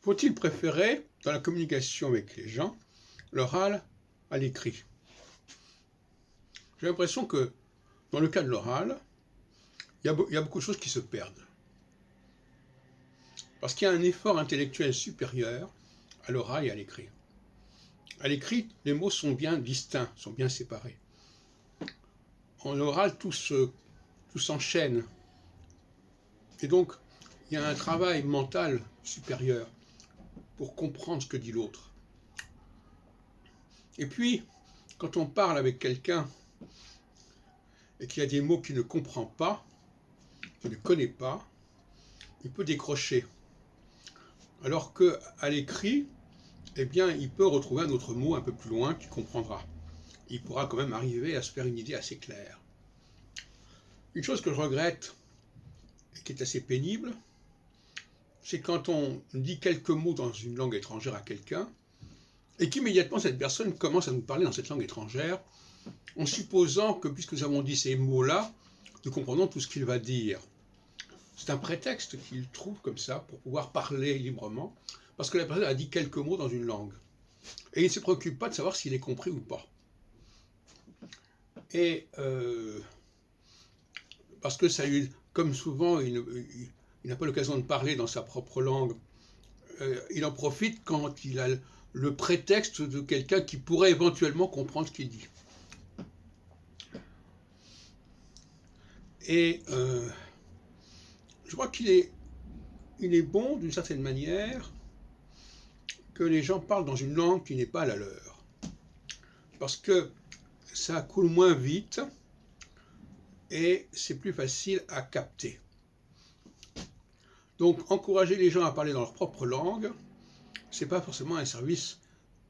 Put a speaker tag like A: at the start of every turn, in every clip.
A: Faut-il préférer, dans la communication avec les gens, l'oral à l'écrit? J'ai l'impression que, dans le cas de l'oral, il y a beaucoup de choses qui se perdent. Parce qu'il y a un effort intellectuel supérieur à l'oral et à l'écrit. À l'écrit, les mots sont bien distincts, sont bien séparés. En oral, tout s'enchaîne. Et donc, il y a un travail mental supérieur pour comprendre ce que dit l'autre. Et puis, quand on parle avec quelqu'un et qu'il y a des mots qu'il ne comprend pas, qu'il ne connaît pas, il peut décrocher. Alors qu'à l'écrit, eh bien, il peut retrouver un autre mot un peu plus loin qu'il comprendra. Il pourra quand même arriver à se faire une idée assez claire. Une chose que je regrette et qui est assez pénible, c'est quand on dit quelques mots dans une langue étrangère à quelqu'un et qu'immédiatement cette personne commence à nous parler dans cette langue étrangère en supposant que puisque nous avons dit ces mots-là, nous comprenons tout ce qu'il va dire. C'est un prétexte qu'il trouve comme ça pour pouvoir parler librement, parce que la personne a dit quelques mots dans une langue. Et il ne se préoccupe pas de savoir s'il est compris ou pas. Et parce que ça lui, comme souvent, il n'a pas l'occasion de parler dans sa propre langue, il en profite quand il a le prétexte de quelqu'un qui pourrait éventuellement comprendre ce qu'il dit. Et je crois qu'il est bon, d'une certaine manière, que les gens parlent dans une langue qui n'est pas la leur. Parce que ça coule moins vite et c'est plus facile à capter. Donc, encourager les gens à parler dans leur propre langue, ce n'est pas forcément un service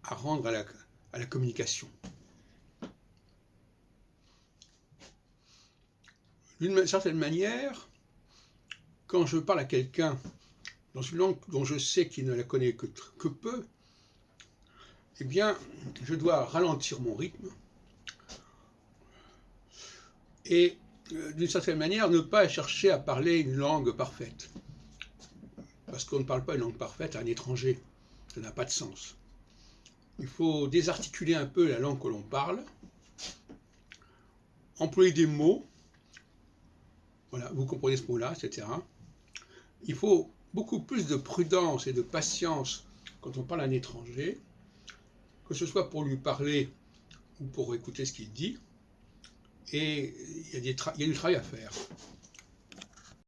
A: à rendre à la communication. D'une certaine manière, quand je parle à quelqu'un dans une langue dont je sais qu'il ne la connaît que peu, eh bien, je dois ralentir mon rythme et, d'une certaine manière, ne pas chercher à parler une langue parfaite. Parce qu'on ne parle pas une langue parfaite à un étranger. Ça n'a pas de sens. Il faut désarticuler un peu la langue que l'on parle, employer des mots, voilà, vous comprenez ce mot-là, etc. Il faut beaucoup plus de prudence et de patience quand on parle à un étranger, que ce soit pour lui parler ou pour écouter ce qu'il dit, et il y a du travail à faire.